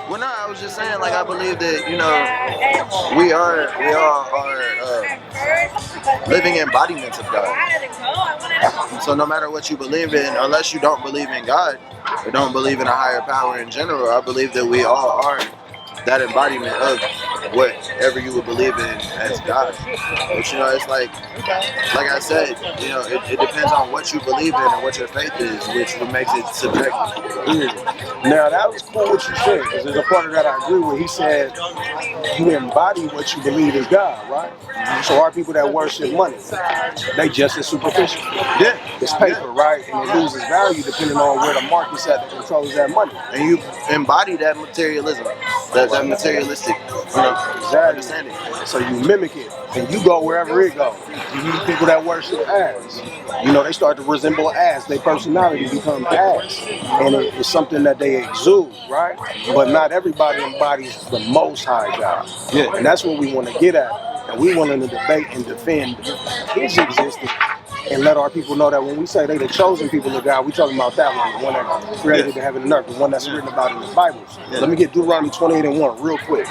Well, no, I was just saying, like, I believe that, we all are living embodiments of God. So no matter what you believe in, unless you don't believe in God or don't believe in a higher power in general, I believe that we all are that embodiment of whatever you would believe in as God. But it's like I said, it depends on what you believe in and what your faith is, which makes it subjective. Now that was cool what you said, because there's a part of that I agree with. He said you embody what you believe is God, right? So our people that worship money, they just as superficial. Yeah. It's paper, right? And it loses value depending on where the market's at that controls that money. And you embody that materialism, that materialistic, understanding. So you mimic it, and you go wherever it goes. People that worship ass, they start to resemble ass. Their personality becomes ass, and it's something that they exude, right? But not everybody embodies the Most High God. Yeah. And that's what we want to get at, and we willing to debate and defend His existence. And let our people know that when we say they the chosen people of God, we talking about that one, the one that created the heaven and earth, the one that's written about in the Bible. Let me get Deuteronomy 28:1 real quick.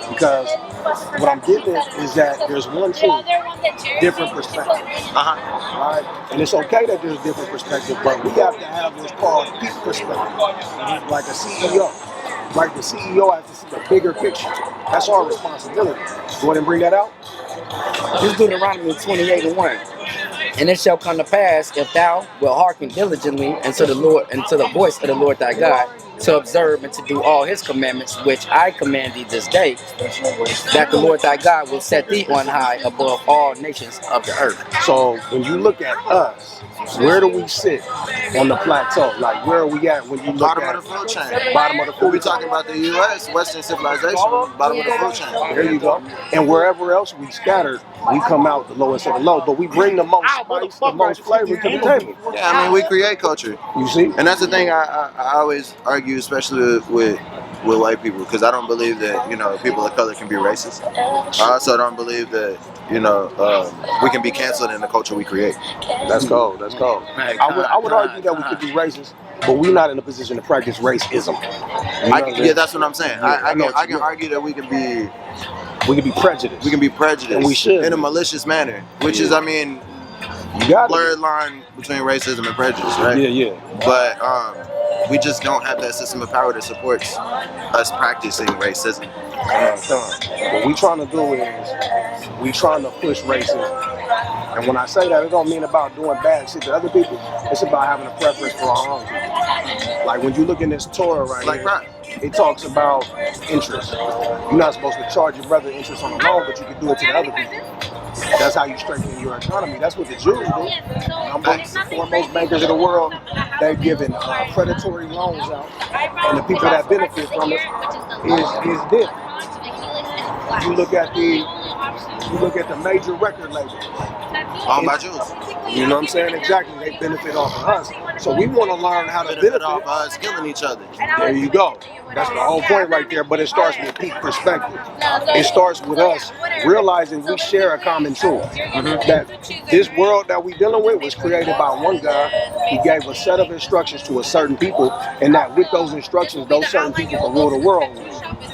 Because what I'm getting at is that there's one truth, different perspective. Right? And it's okay that there's different perspective, but we have to have what's called peak perspective, like a CEO. Like the CEO has to see the bigger picture. That's our responsibility. You want to bring that out? This Deuteronomy 28:1. And it shall come to pass, if thou wilt hearken diligently unto the Lord, and to the voice of the Lord thy God, to observe and to do all his commandments, which I command thee this day, that the Lord thy God will set thee on high above all nations of the earth. So when you look at us, where do we sit on the plateau? Like, where are we at when you look Bottom at of the food chain. Bottom of the food chain. We're talking about the U.S., Western civilization, bottom of the food chain. There you go. And wherever else we scattered, we come out the lowest of the low. But we bring the most spice, the most flavor to the table. Yeah, I mean, we create culture. You see? And that's the thing I always argue, especially with white people, because I don't believe that, people of color can be racist. I also don't believe that, we can be canceled in the culture we create. That's cold. That's cold. I would argue that we could be racist, but we're not in a position to practice racism. Yeah, that's what I'm saying. I can argue that we can be prejudiced. We can be prejudiced. And we should. In a malicious manner, which is, I mean, blurred line between racism and prejudice, right? Yeah. But we just don't have that system of power that supports us practicing racism. What we trying to do is we trying to push racism. And when I say that, it don't mean about doing bad shit to other people. It's about having a preference for our own people. Like when you look in this Torah right here, it talks about interest. You're not supposed to charge your brother interest on a loan, but you can do it to the other people. That's how you strengthen your economy. That's what the Jews do. The foremost bankers of the world, they're giving predatory loans out, and the people that benefit from it is them. You look at the major record labels. All my Jews. You know what I'm saying? Exactly. They benefit off of us. So we want to learn how to benefit off of us killing each other. There you go. That's the whole point right there. But it starts with peak perspective. It starts with us realizing we share a common truth. That this world that we're dealing with was created by one God. He gave a set of instructions to a certain people, and that with those instructions, those certain people can rule the world.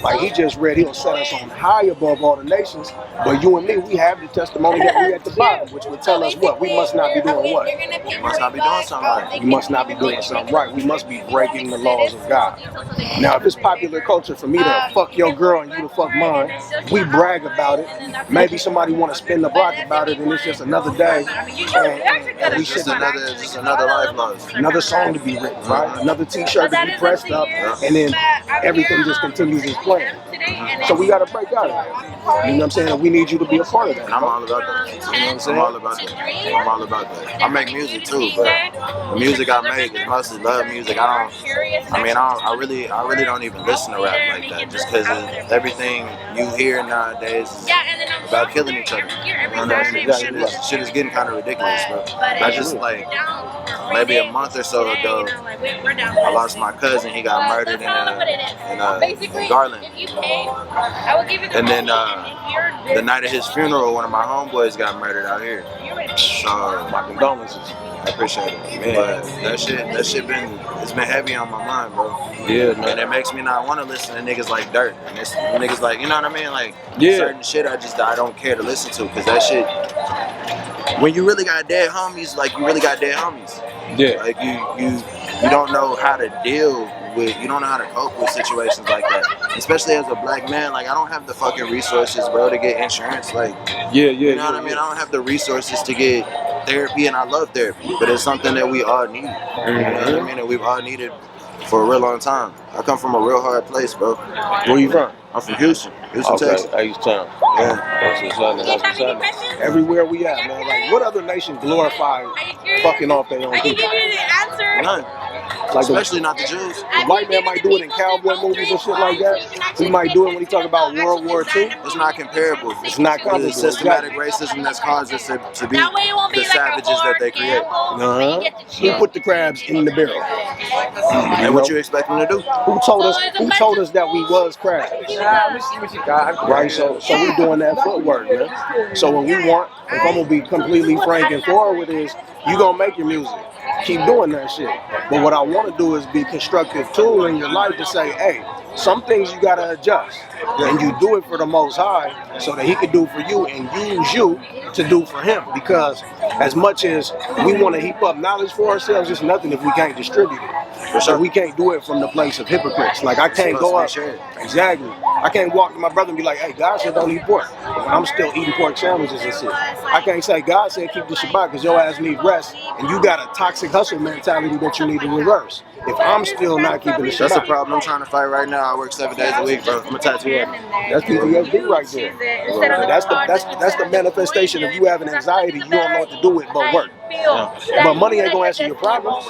Like he just read, he'll set us on high above all the nations. But you and me, we have the testimony that we're at the bottom, which would tell us what? We must not be doing what? We must not be doing something right. We must not be doing something right. We must be breaking the laws of God. Now, if it's popular culture for me to fuck your girl and you to fuck mine, we brag about it. Maybe somebody want to spin the block about it, and it's just another day. And we just another life lost. Another song to be written, right? Another T-shirt to be pressed up, and then everything just continues as planned. So we got to break out of that. You know what I'm saying? We need you to be a part of that. And I'm all about that. You know what I'm saying? I'm all about that. I'm all about that. I make music too, but the music I make is mostly love music. I really don't even listen to rap like that, just because everything you hear nowadays is about killing each other. You know, shit is getting kind of ridiculous, but I just maybe a month or so ago, I lost my cousin. He got murdered in Garland. And then the night of his funeral, one of my homeboys got murdered out here. So my condolences. I appreciate it, Man. but that shit it's been heavy on my mind, bro. Yeah, man. And it makes me not want to listen to niggas like Dirt and it's niggas like, you know what I mean? Like certain shit I don't care to listen to because that shit. When you really got dead homies, like you really got dead homies. Yeah. Like you don't know how to deal with, you don't know how to cope with situations like that. Especially as a black man, like I don't have the fucking resources, bro, to get insurance. Like, you know what I mean? I don't have the resources to get therapy, and I love therapy, but it's something that we all need. Mm-hmm. You know what I mean? And we've all needed for a real long time. I come from a real hard place, bro. Where you from? I'm from Houston, Texas. H-Town. Yeah. That's what's up. Everywhere we at, man. Like, what other nation glorify fucking off their own people? I can give you the answer. None. Like especially not the Jews. The white man might do it in cowboy movies and shit like that. He might do it when he talk about World War II. It's not comparable. It's not comparable. The systematic racism that's caused us to be the savages that they create. Who put the crabs in the barrel? And what you expect them to do? Who told us that we was crabs? Right, so we doing that footwork, man. So what we want, if I'm gonna be completely frank and forward, is you gonna make your music. Keep doing that shit. But what I want to do is be constructive tool in your life to say, hey, some things you gotta adjust, and you do it for the Most High, so that He can do for you and use you to do for Him. Because as much as we want to heap up knowledge for ourselves, it's nothing if we can't distribute it. So we can't do it from the place of hypocrites. Like I can't go up. Exactly. I can't walk to my brother and be like, hey, God said don't eat pork, but I'm still eating pork sandwiches and shit. I can't say God said keep the Shabbat because your ass need rest, and you got a toxic hustle mentality that you need to reverse. If I'm still not keeping the Shabbat. That's the problem I'm trying to fight right now. I work 7 days a week, bro. I'm a tattoo artist. That's PTSD right there. That's the manifestation of you having anxiety. You don't know what to do with but work. But money ain't gonna answer your problems.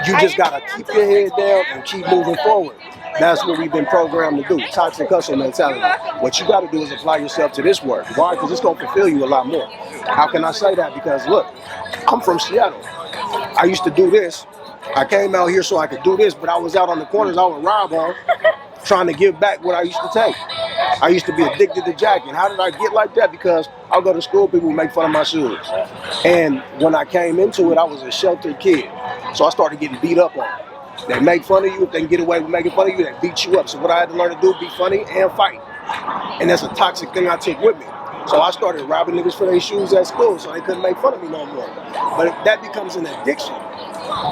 You just gotta keep your head down and keep moving forward. That's what we've been programmed to do. Toxic hustle mentality. What you gotta do is apply yourself to this work. Why? Because it's gonna fulfill you a lot more. How can I say that? Because look, I'm from Seattle. I used to do this. I came out here so I could do this, but I was out on the corners, I would rob on, trying to give back what I used to take. I used to be addicted to jacking. How did I get like that? Because I'll go to school, people would make fun of my shoes. And when I came into it, I was a sheltered kid. So I started getting beat up on. They make fun of you. If they can get away with making fun of you, they beat you up. So what I had to learn to do, be funny and fight. And that's a toxic thing I took with me. So I started robbing niggas for their shoes at school so they couldn't make fun of me no more. But that becomes an addiction.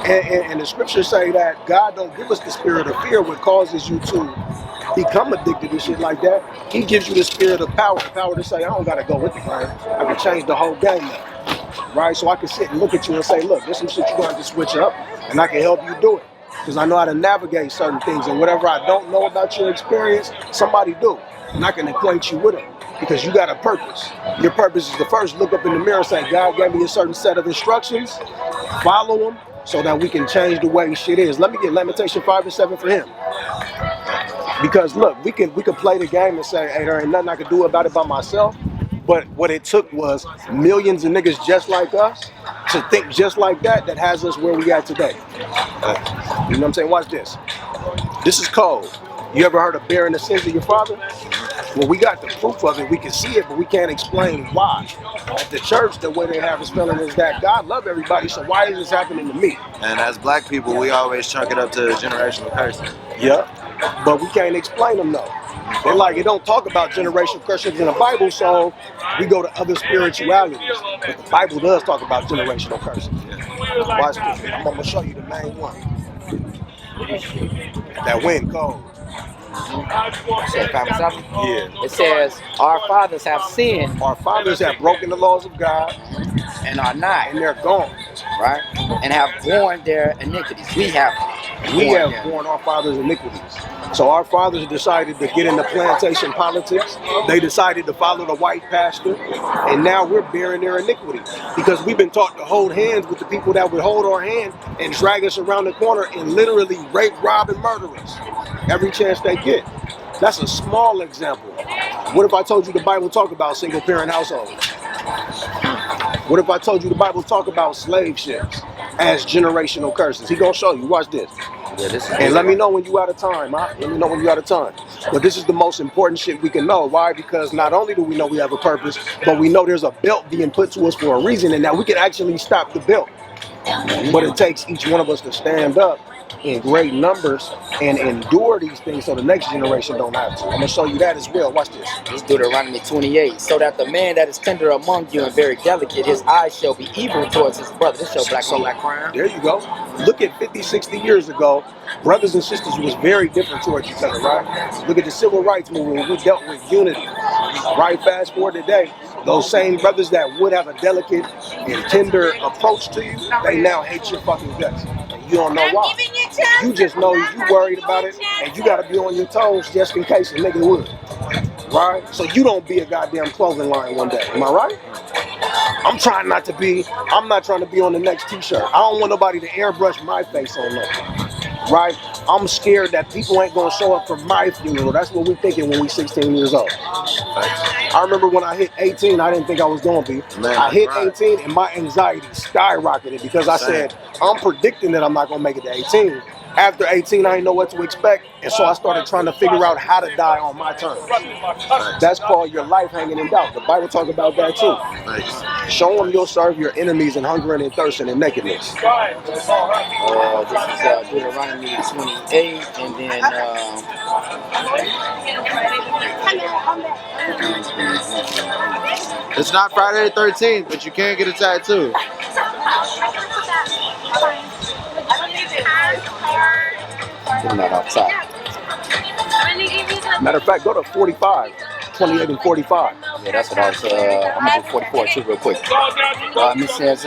And the scriptures say that God don't give us the spirit of fear, what causes you to become addicted to shit like that. He gives you the spirit of power, the power to say, I don't gotta go with the crime. I can change the whole game now. Right? So I can sit and look at you and say, look, there's some shit you're going to have to switch up, and I can help you do it. Because I know how to navigate certain things, and whatever I don't know about your experience, somebody do. And I can acquaint you with it. Because you got a purpose. Your purpose is to first look up in the mirror and say, God gave me a certain set of instructions, follow them, so that we can change the way shit is. Let me get Lamentation 5 and 7 for him. Because look, we can play the game and say, hey, there ain't nothing I can do about it by myself. But what it took was millions of niggas just like us to think just like that has us where we at today. You know what I'm saying? Watch this. This is cold. You ever heard of bearing the sins of your father? Well, we got the proof of it. We can see it, but we can't explain why. At the church, the way they have us feeling is that God loves everybody, so why is this happening to me? And as black people, we always chunk it up to generational curses. Yeah, but we can't explain them though. They're like, it don't talk about generational curses in the Bible, so we go to other spiritualities. But the Bible does talk about generational curses. Watch this. I'm gonna show you the main one. That wind code. Yeah. It says, our fathers have sinned. Our fathers have broken the laws of God and are not. And they're gone. Right? And have borne their iniquities. We have borne our fathers' iniquities. So our fathers decided to get into plantation politics. They decided to follow the white pastor. And now we're bearing their iniquity. Because we've been taught to hold hands with the people that would hold our hand and drag us around the corner and literally rape, rob, and murder us every chance they get. That's a small example. What if I told you the Bible talk about single parent households? What if I told you the Bible talk about slave ships as generational curses? He gonna show you. Watch this. And let me know when you out of time, huh? Let me know when you out of time. But this is the most important shit we can know. Why? Because not only do we know we have a purpose, but we know there's a belt being put to us for a reason, and that we can actually stop the belt. But it takes each one of us to stand up in great numbers and endure these things so the next generation don't have to. I'm gonna show you that as well. Watch this. It's Deuteronomy 28. So that the man that is tender among you and very delicate, his eyes shall be evil towards his brother. This show black on black crime. There you go. Look at 50, 60 years ago, brothers and sisters was very different towards each other, right? Look at the civil rights movement. We dealt with unity. Right, fast forward today, those same brothers that would have a delicate and tender approach to you, they now hate your fucking guts. You don't know why. You just know you worried about it, and you gotta be on your toes just in case a nigga would. Right? So you don't be a goddamn clothing line one day. Am I right? I'm not trying to be on the next t-shirt. I don't want nobody to airbrush my face on nothing. Right? I'm scared that people ain't gonna show up for my funeral. That's what we thinking when we 16 years old. I remember when I hit 18, I didn't think I was gonna be. I hit 18 and my anxiety skyrocketed because I said, I'm predicting that I'm not gonna make it to 18. After 18, I didn't know what to expect, and so I started trying to figure out how to die on my terms. That's called your life hanging in doubt. The Bible talks about that too. Show them you'll serve your enemies in hunger and in thirst and in nakedness. This is Deuteronomy 28, and then It's not Friday the 13th, but you can't get a tattoo. it's not outside. Matter of fact, go to 45, 28 and 45. Yeah, that's what I was. I'm gonna do 44 too, real quick. It says,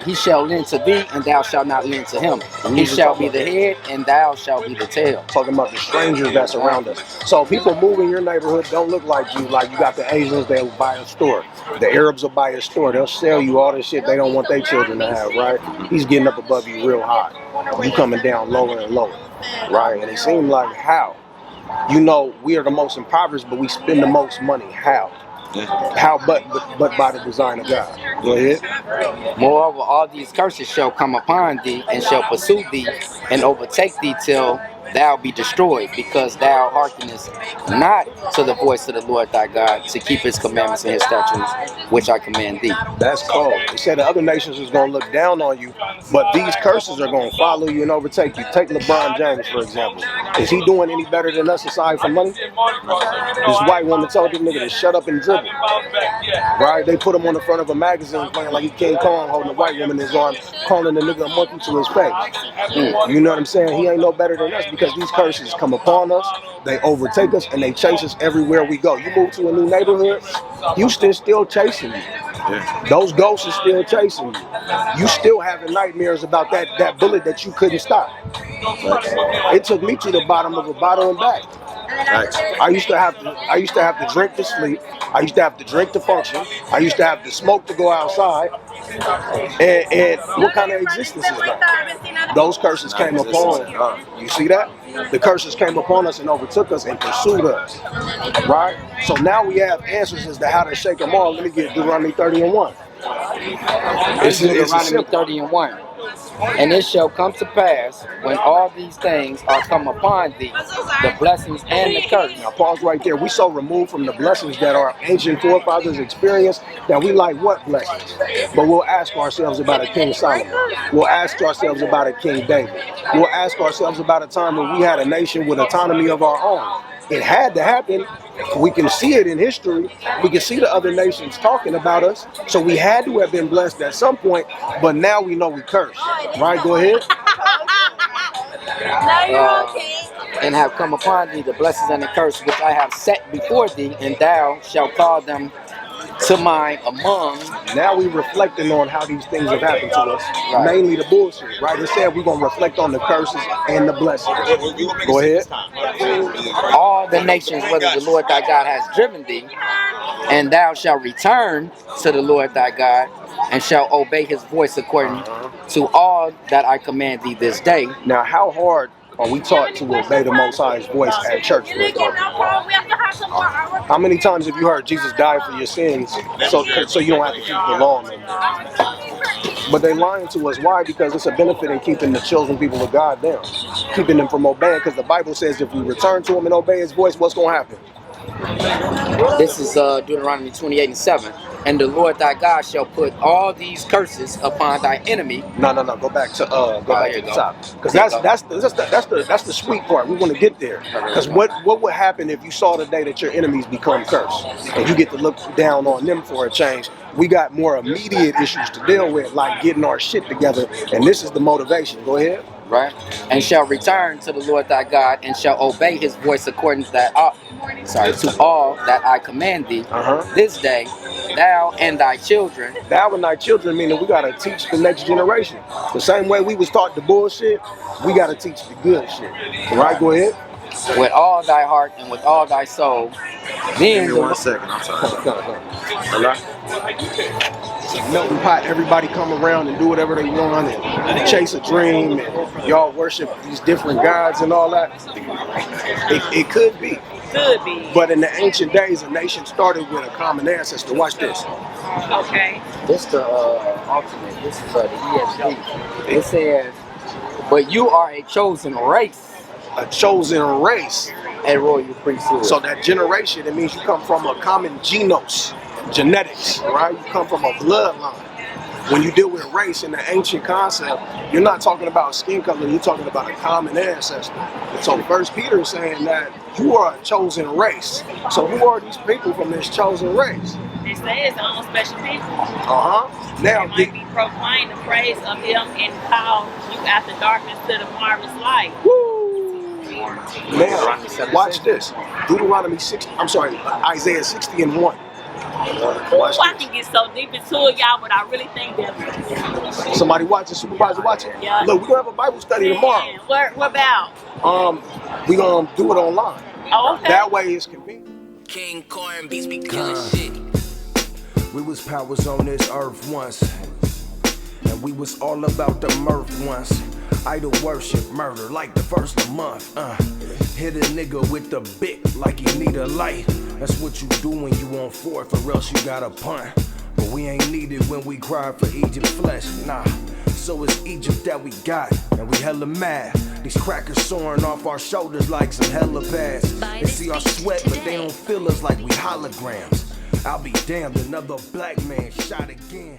"He shall lend to thee, and thou shalt not lend to him. He shall be the head, and thou shalt be the tail." Talking about the strangers that surround us. So people move in your neighborhood don't look like you. Like you got the Asians, they'll buy a store. The Arabs will buy a store. They'll sell you all this shit they don't want their children to have, right? He's getting up above you real high. You coming down lower and lower, right? And it seemed like how? You know, we are the most impoverished, but we spend the most money. How? How but by the design of God. Go ahead. Moreover, all these curses shall come upon thee, and shall pursue thee, and overtake thee till thou be destroyed, because thou hearkenest not to the voice of the Lord thy God, to keep his commandments and his statutes, which I command thee. That's cold. He said the other nations is going to look down on you, but these curses are going to follow you and overtake you. Take LeBron James, for example. Is he doing any better than us aside from money? This white woman told this nigga to shut up and dribble. Right? They put him on the front of a magazine playing like he King Kong, holding a white woman in his arms, calling the nigga a monkey to his face. You know what I'm saying? He ain't no better than us because these curses come upon us, they overtake us, and they chase us everywhere we go. You move to a new neighborhood, Houston's still chasing you. Those ghosts are still chasing you. You still having nightmares about that bullet that you couldn't stop. It took me to the bottom of a bottle and back. I used to have to drink to sleep. I used to have to drink to function. I used to have to smoke to go outside. And what kind of existence is that? Those curses came upon us. You see that? The curses came upon us and overtook us and pursued us. Right? So now we have answers as to how to shake them all. Let me get Deuteronomy 30 and 1. It's Deuteronomy 30 and 1. And it shall come to pass, when all these things are come upon thee, the blessings and the curse. Now pause right there. We so removed from the blessings that our ancient forefathers experienced that we like what blessings? But we'll ask ourselves about a King Solomon. We'll ask ourselves about a King David. We'll ask ourselves about a time when we had a nation with autonomy of our own. It had to happen. We can see it in history. We can see the other nations talking about us. So we had to have been blessed at some point, but now we know we cursed. Right? Go ahead. And have come upon thee the blessings and the curse which I have set before thee, and thou shalt call them to mind among. Now we reflecting on how these things have happened to us, mainly the bullshit, right? It said we're gonna reflect on the curses and the blessings. Go ahead. All the nations, whether the Lord thy God has driven thee, and thou shalt return to the Lord thy God, and shalt obey his voice according to all that I command thee this day. Now, how hard are we taught to obey the Most High's voice at church, for example? How many times have you heard Jesus died for your sins so you don't have to keep the law anymore? But they're lying to us. Why? Because it's a benefit in keeping the chosen people of God down, keeping them from obeying. Because the Bible says if we return to him and obey his voice, what's going to happen? This is Deuteronomy 28 and 7. And the Lord thy God shall put all these curses upon thy enemy. No. Go back to the top, because that's the sweet part. We want to get there. Because what would happen if you saw today that your enemies become cursed and you get to look down on them for a change? We got more immediate issues to deal with, like getting our shit together, and this is the motivation. Go ahead. Right, and shall return to the Lord thy God, and shall obey his voice according to that to all that I command thee this day, thou and thy children. Thou and thy children, meaning we gotta teach the next generation. The same way we was taught the bullshit, we gotta teach the good shit. Right, go ahead. With all thy heart and with all thy soul. Then give me 1 second, I'm sorry. Hello? Melting pot, everybody come around and do whatever they want and chase a dream, and y'all worship these different gods and all that. It could be. Could be. But in the ancient days, a nation started with a common ancestor. Watch this. Okay. This the alternate. This is the ESV. It says, but you are a chosen race. A chosen race. A royal priesthood. So that generation, it means you come from a common genos, genetics, right? You come from a bloodline. When you deal with race in the ancient concept, you're not talking about skin color, you're talking about a common ancestor. So First Peter is saying that you are a chosen race. So who are these people from this chosen race? They say it's all special people. Now they might be proclaim the praise of him and call you out the darkness to the marvelous light. Woo! Now, watch this. Deuteronomy 60, Isaiah 60 and 1. I can get so deep into it, y'all, but I really think that somebody watching, supervisor watching. Yeah. Look, we're gonna have a Bible study tomorrow. What about? We're gonna do it online. Oh, okay. That way it's convenient. King Corn beats be killing shit. We was powers on this earth once, and we was all about the mirth once. Idol worship, murder like the first of the month. Hit a nigga with the bick like he need a light. That's what you do when you on fourth, or else you got a punt. But we ain't needed when we cry for Egypt's flesh, nah. So it's Egypt that we got, and we hella mad. These crackers soaring off our shoulders like some hella pads. They see our sweat, but they don't feel us like we holograms. I'll be damned, another black man shot again.